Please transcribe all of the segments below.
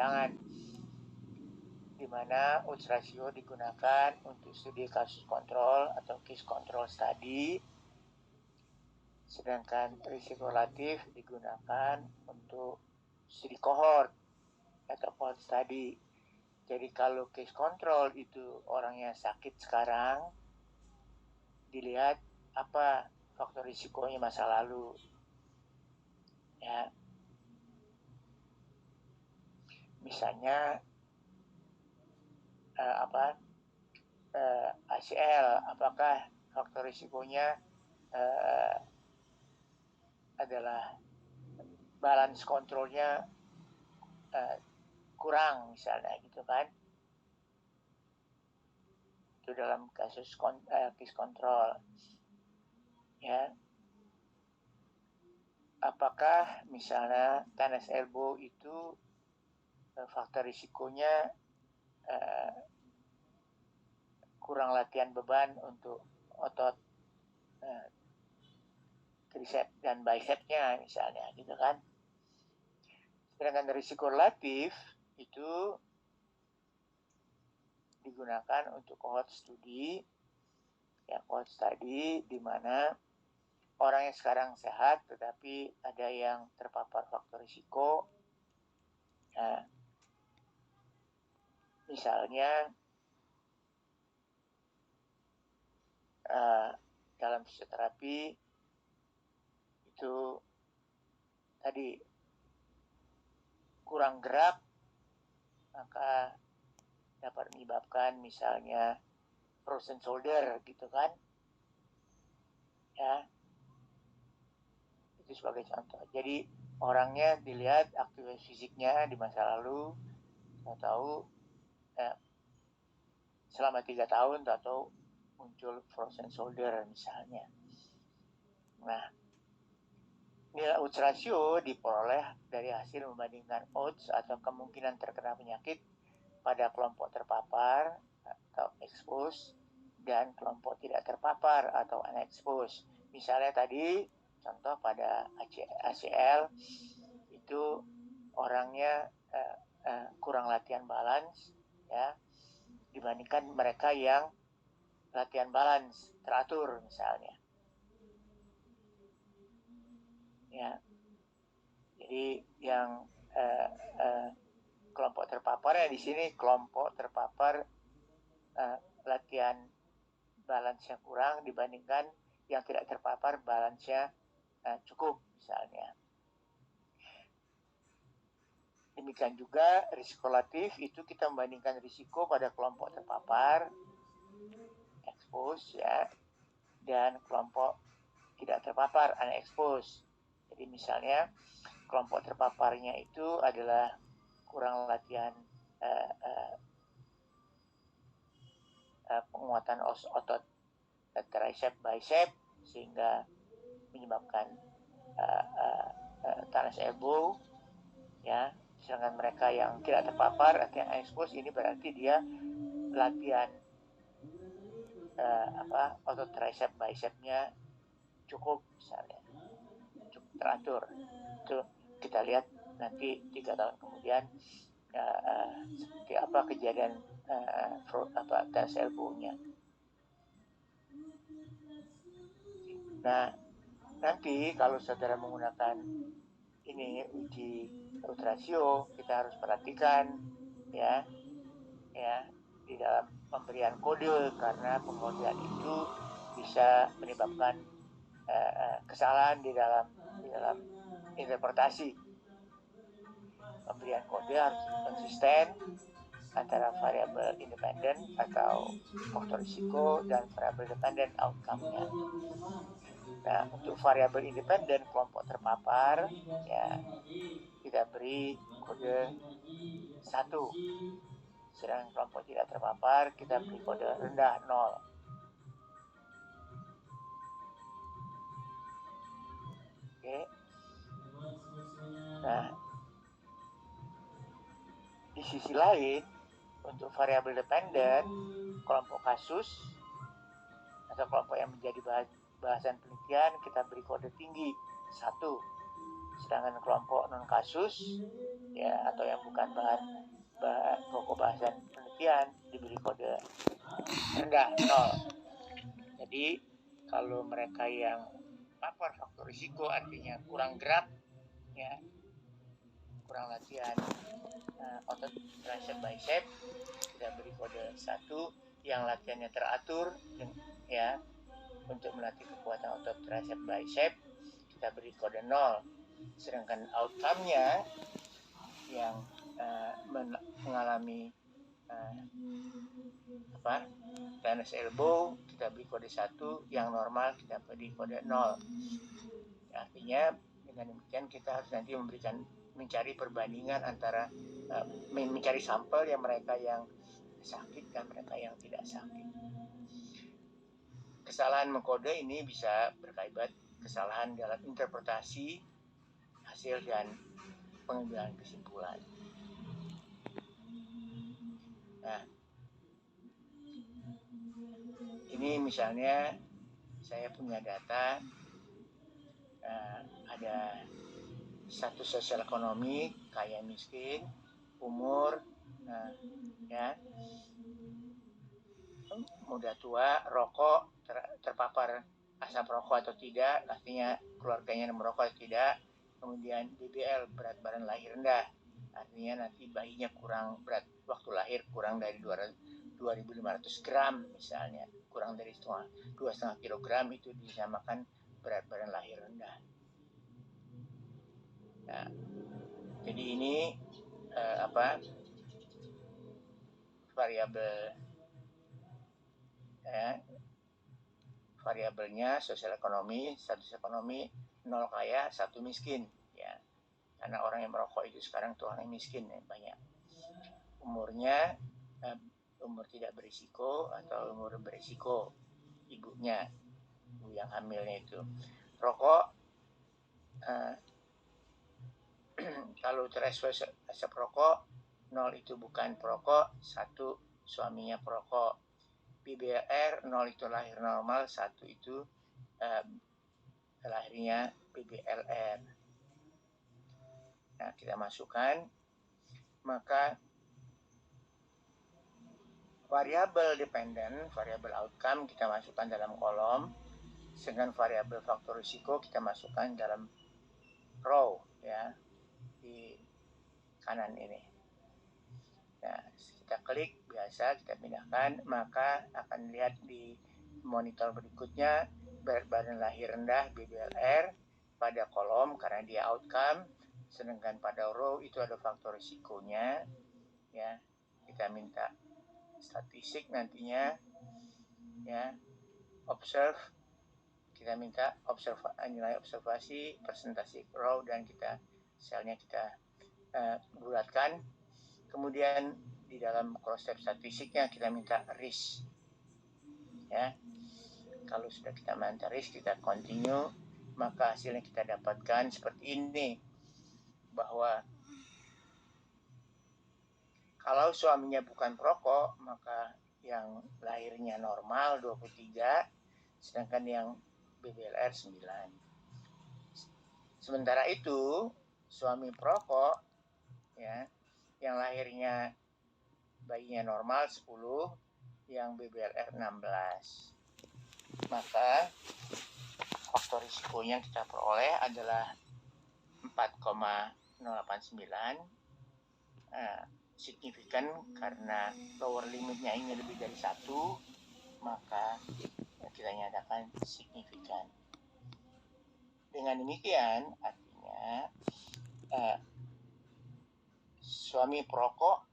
persidangan, di mana odds ratio digunakan untuk studi kasus kontrol atau case control study, sedangkan risiko relatif digunakan untuk studi cohort atau cohort study. Jadi kalau case control itu orangnya sakit sekarang, dilihat apa faktor risikonya masa lalu, ya. Misalnya ACL, apakah faktor risikonya adalah balance kontrolnya kurang misalnya gitu kan. Itu dalam kasus case control, ya. Apakah misalnya tennis elbow itu faktor risikonya kurang latihan beban untuk otot tricep dan bicepnya misalnya gitu kan. Sedangkan risiko relatif itu digunakan untuk cohort studi, ya, cohort study di mana orang yang sekarang sehat tetapi ada yang terpapar faktor risiko, ya. Misalnya dalam fisioterapi itu tadi kurang gerak, maka dapat menyebabkan misalnya frozen shoulder gitu kan, ya. Itu sebagai contoh. Jadi orangnya dilihat aktivitas fisiknya di masa lalu, tahu selama 3 tahun atau muncul frozen shoulder misalnya. Nah, nilai odds ratio diperoleh dari hasil membandingkan odds atau kemungkinan terkena penyakit pada kelompok terpapar atau expose dan kelompok tidak terpapar atau unexposed. Misalnya tadi contoh pada ACL itu orangnya kurang latihan balance, ya, dibandingkan mereka yang latihan balance teratur misalnya, ya. Jadi yang kelompok terpapar ya di sini kelompok terpapar latihan balance-nya kurang dibandingkan yang tidak terpapar balance-nya cukup misalnya. Demikian juga risiko relatif itu kita membandingkan risiko pada kelompok terpapar expose, ya, dan kelompok tidak terpapar unexposed. Jadi misalnya kelompok terpaparnya itu adalah kurang latihan penguatan otot tricep bicep sehingga menyebabkan tennis elbow, ya. Sedangkan mereka yang tidak terpapar latihan expose ini berarti dia latihan otot tricep bicepnya cukup misalnya, cukup teratur. Itu kita lihat nanti 3 tahun kemudian seperti apa kejadian tennis elbow-nya. Nah, nanti kalau saudara menggunakan ini uji odds ratio, kita harus perhatikan, ya, di dalam pemberian kode, karena pengodean itu bisa menyebabkan kesalahan di dalam interpretasi. Pemberian kode harus konsisten antara variabel independen atau faktor risiko dan variabel dependen outcome-nya. Nah, untuk variabel independen kelompok terpapar, ya, kita beri kode 1. Sedangkan kelompok tidak terpapar kita beri kode rendah 0. Oke. Nah, di sisi lain untuk variabel dependen kelompok kasus atau kelompok yang menjadi bahasan penelitian kita beri kode tinggi 1. Sedangkan kelompok non kasus ya atau yang bukan bahan pokok bahasan penelitian diberi kode rendah 0. Jadi kalau mereka yang lapor faktor risiko artinya kurang gerak ya, kurang latihan otot tricep bicep, kita beri kode 1. Yang latihannya teratur ya untuk melatih kekuatan otot tricep bicep, kita beri kode 0. Sedangkan outcome-nya yang mengalami tennis elbow, kita beri kode 1. Yang normal kita beri kode 0. Artinya dengan demikian kita harus nanti mencari perbandingan antara mencari sampel yang mereka yang sakit dan mereka yang tidak sakit. Kesalahan mengkode ini bisa berakibat kesalahan dalam interpretasi hasil dan pengambilan kesimpulan. Nah, ini misalnya saya punya data ada status sosial ekonomi, kaya miskin, umur, ya, muda tua, rokok, terpapar asap rokok atau tidak, artinya keluarganya merokok atau tidak, kemudian BBL, berat badan lahir rendah, artinya nanti bayinya kurang berat waktu lahir kurang dari 2.500 gram misalnya, kurang dari 2,5 kilogram itu disamakan berat badan lahir rendah. Nah, jadi ini variabelnya sosial ekonomi, status ekonomi, 0 kaya, 1 miskin ya. Karena orang yang merokok itu sekarang tuh orang yang miskin ya, banyak. Umurnya umur tidak berisiko atau umur berisiko ibunya, ibu yang hamilnya itu. Rokok kalau terexpose asap rokok, 0 itu bukan perokok, 1 suaminya perokok. BBLR 0 itu lahir normal, 1 itu lahirnya BBLR. Nah, kita masukkan, maka variabel dependen, variabel outcome kita masukkan dalam kolom, sedangkan variabel faktor risiko kita masukkan dalam row ya di kanan ini. Nah, kita klik biasa, kita pindahkan, maka akan lihat di monitor berikutnya berat badan lahir rendah BBLR pada kolom karena dia outcome, sedangkan pada row itu ada faktor risikonya ya. Kita minta statistik nantinya ya, observe, kita minta nilai observasi, presentasi row, dan kita selnya kita bulatkan. Kemudian di dalam cross step statistiknya kita minta risk ya. Kalau sudah kita minta risk, kita continue, maka hasilnya kita dapatkan seperti ini, bahwa kalau suaminya bukan perokok maka yang lahirnya normal 23, sedangkan yang BBLR 9. Sementara itu suami perokok ya, yang lahirnya bayinya normal 10, yang BBLR 16. Maka faktor risikonya yang kita peroleh adalah 4,089. Signifikan karena lower limitnya ini lebih dari 1, maka kita nyatakan signifikan. Dengan demikian artinya suami perokok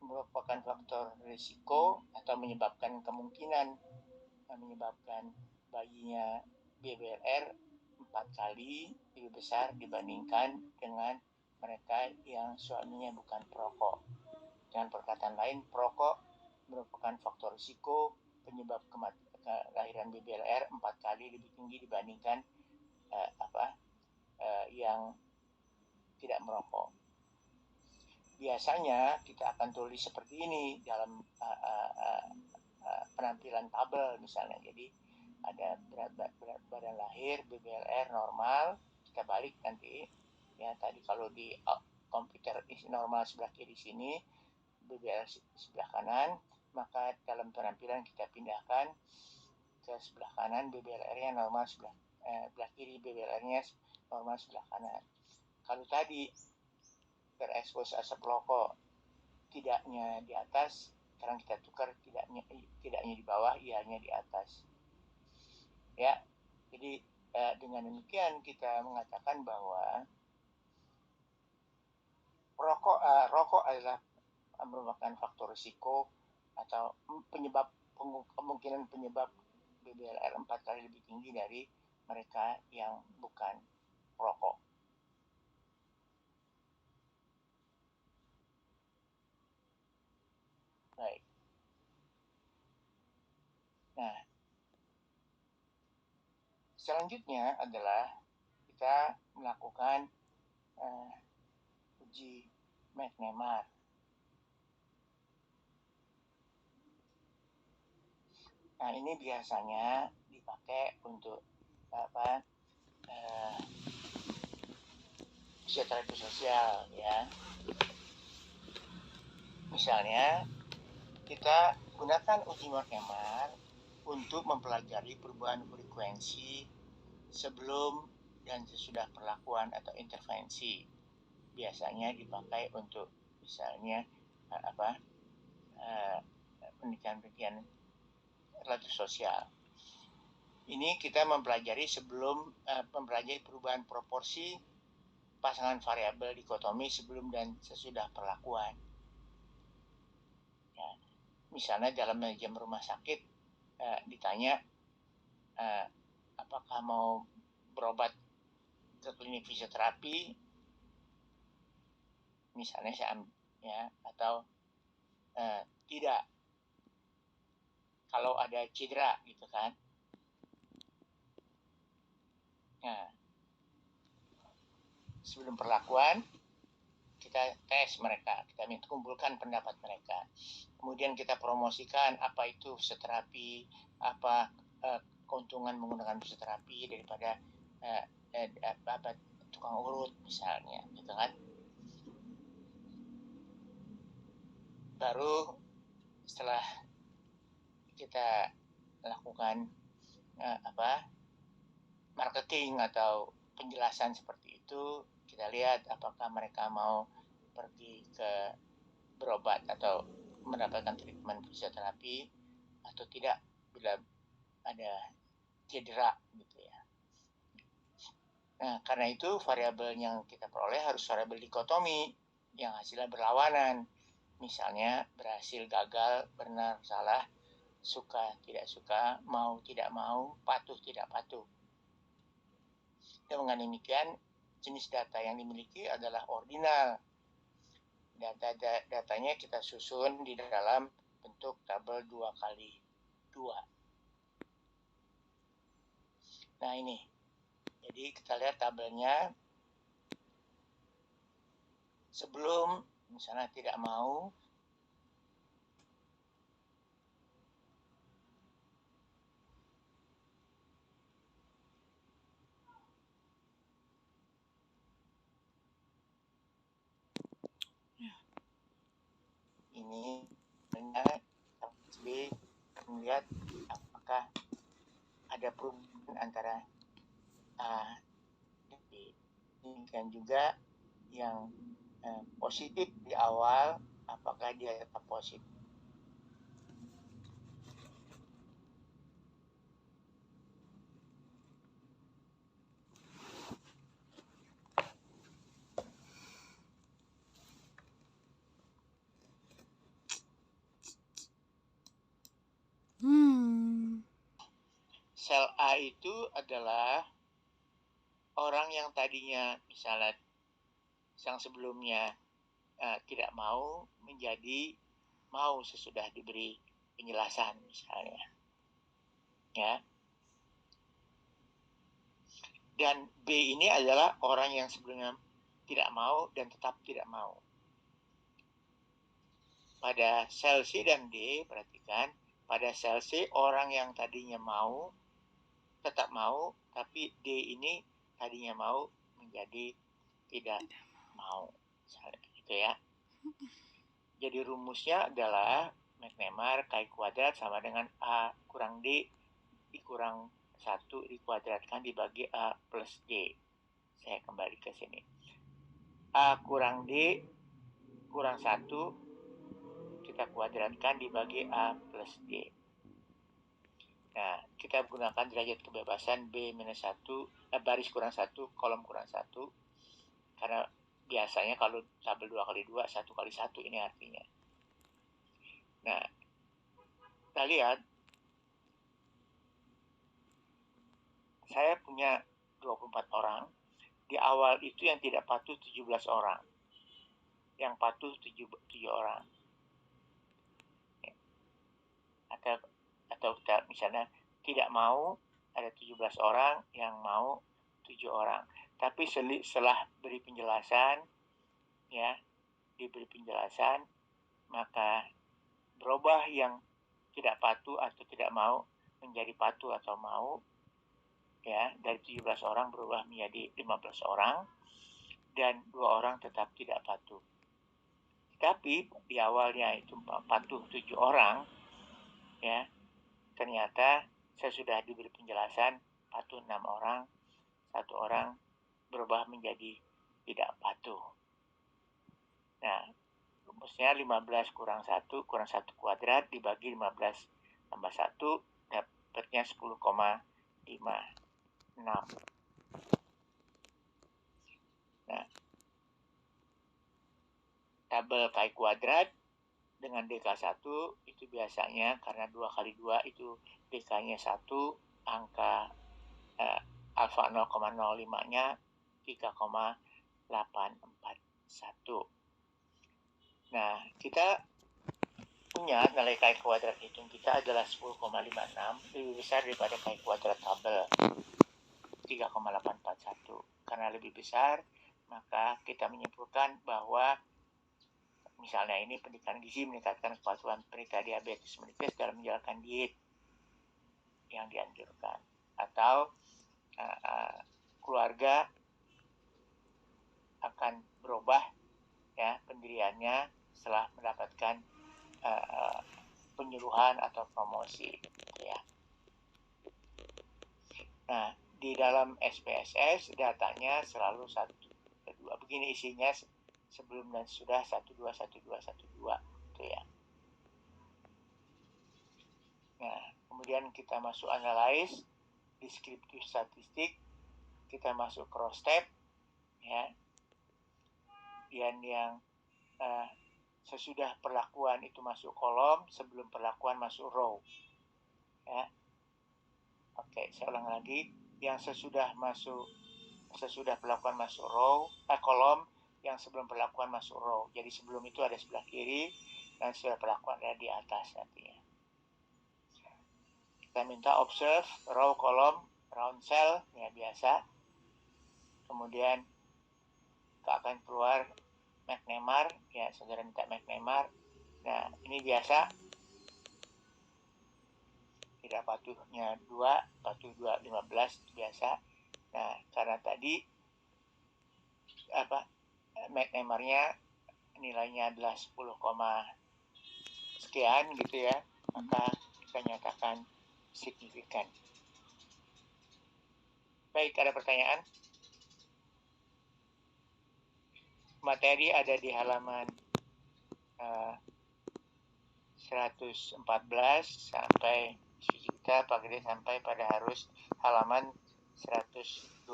merupakan faktor risiko atau menyebabkan kemungkinan menyebabkan bayinya BBLR 4 kali lebih besar dibandingkan dengan mereka yang suaminya bukan perokok. Dengan perkataan lain, perokok merupakan faktor risiko penyebab kelahiran BBLR 4 kali lebih tinggi dibandingkan yang tidak merokok. Biasanya kita akan tulis seperti ini dalam penampilan tabel misalnya. Jadi ada berat badan lahir BBLR normal, kita balik nanti Ya, tadi kalau di komputer normal sebelah kiri sini, BBL sebelah kanan, maka dalam penampilan kita pindahkan ke sebelah kanan, BBLR-nya normal sebelah kiri, BBLR-nya normal sebelah kanan. Kalau tadi terekspos asap rokok tidaknya di atas, sekarang kita tukar tidaknya di bawah, ianya di atas. Ya, jadi dengan demikian kita mengatakan bahwa rokok adalah merupakan faktor risiko atau penyebab kemungkinan penyebab BBLR 4 kali lebih tinggi dari mereka yang bukan perokok. Baik. Nah, selanjutnya adalah kita melakukan uji McNemar. Nah, ini biasanya dipakai untuk fisioterapi sosial, ya. Misalnya, kita gunakan uji McNemar untuk mempelajari perubahan frekuensi sebelum dan sesudah perlakuan atau intervensi. Biasanya dipakai untuk misalnya penelitian-penelitian relatif sosial. Ini kita mempelajari sebelum mempelajari perubahan proporsi pasangan variabel dikotomi sebelum dan sesudah perlakuan. Ya, misalnya dalam manajemen rumah sakit ditanya apakah mau berobat ke klinik fisioterapi, misalnya atau tidak. Kalau ada cedera gitu kan. Nah, sebelum perlakuan kita tes mereka, kita kumpulkan pendapat mereka. Kemudian kita promosikan apa itu fisioterapi, apa keuntungan menggunakan fisioterapi daripada tukang urut misalnya, gitu kan. Baru setelah kita lakukan marketing atau penjelasan seperti itu, kita lihat apakah mereka mau pergi ke berobat atau mendapatkan treatment fisioterapi atau tidak bila ada cedera gitu ya. Nah, karena itu variabel yang kita peroleh harus variabel dikotomi yang hasilnya berlawanan. Misalnya berhasil, gagal, benar, salah, suka, tidak suka, mau, tidak mau, patuh, tidak patuh. Dengan demikian, jenis data yang dimiliki adalah ordinal. Datanya kita susun di dalam bentuk tabel 2x2. Nah, ini. Jadi kita lihat tabelnya. Sebelum misalnya tidak mau, ini melihat apakah ada perubahan antara dan juga yang positif di awal, apakah dia tetap positif. Sel A itu adalah orang yang tadinya misalnya yang sebelumnya tidak mau menjadi mau sesudah diberi penjelasan misalnya, ya. Dan B ini adalah orang yang sebelumnya tidak mau dan tetap tidak mau. Pada sel C dan D, perhatikan, pada sel C orang yang tadinya mau tetap mau, tapi D ini tadinya mau menjadi tidak mau, misalnya gitu ya. Jadi rumusnya adalah McNemar Chi kuadrat sama dengan A kurang D dikurang 1 dikuadratkan dibagi A plus D. Saya kembali ke sini. A kurang D kurang 1 kita kuadratkan dibagi A plus D. Nah, kita gunakan derajat kebebasan B minus 1, baris kurang 1, kolom kurang 1. Karena biasanya kalau tabel 2 kali 2, 1 kali 1 ini artinya. Nah, kita lihat. Saya punya 24 orang. Di awal itu yang tidak patuh 17 orang. Yang patuh 7 orang. Atau kita misalnya tidak mau ada 17 orang, yang mau 7 orang. Tapi setelah beri penjelasan, ya, diberi penjelasan, maka berubah yang tidak patuh atau tidak mau menjadi patuh atau mau, ya, dari 17 orang berubah menjadi 15 orang, dan 2 orang tetap tidak patuh. Tapi di awalnya itu patuh 7 orang, ya, ternyata sesudah diberi penjelasan patuh 6 orang, 1 orang berubah menjadi tidak patuh. Nah, rumusnya 15 kurang 1 kurang 1 kuadrat dibagi 15 tambah 1, dapatnya 10,56. Nah, tabel Chi kuadrat dengan DK1 itu biasanya karena 2 kali 2 itu DK-nya 1, angka alfa 0,05-nya 3,841. Nah, kita punya nilai Chi kuadrat hitung kita adalah 10,56, lebih besar daripada Chi kuadrat tabel 3,841. Karena lebih besar, maka kita menyimpulkan bahwa misalnya ini pendidikan gizi meningkatkan kepatuhan penderita diabetes mellitus dalam menjalankan diet yang dianjurkan, atau keluarga akan berubah, ya, pendiriannya setelah mendapatkan penyuluhan atau promosi, ya. Nah, di dalam SPSS datanya selalu 1, 2. Begini isinya sebelum dan sudah 12, 12, 12, gitu ya. Nah, kemudian kita masuk analyze, deskriptif statistik, kita masuk cross step, ya. Dan yang sesudah perlakuan itu masuk kolom, sebelum perlakuan masuk row, ya. Oke, saya ulang lagi. Yang sesudah perlakuan masuk row, kolom, yang sebelum perlakuan masuk row. Jadi sebelum itu ada sebelah kiri, dan setelah perlakuan ada di atas nantinya. Kita minta observe, row, kolom, round cell, ya biasa. Kemudian akan keluar McNemar, ya saudara minta McNemar. Nah, ini biasa. Tidak patuhnya 2, patuh 2, 15 biasa. Nah, karena tadi McNemar-nya nilainya adalah 10, sekian gitu ya, maka kita nyatakan signifikan. Baik, ada pertanyaan? Materi ada di halaman 114 sampai kita pakai sampai pada harus halaman 128.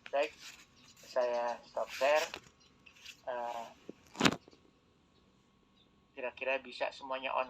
Baik, saya stop share. Kira-kira bisa semuanya on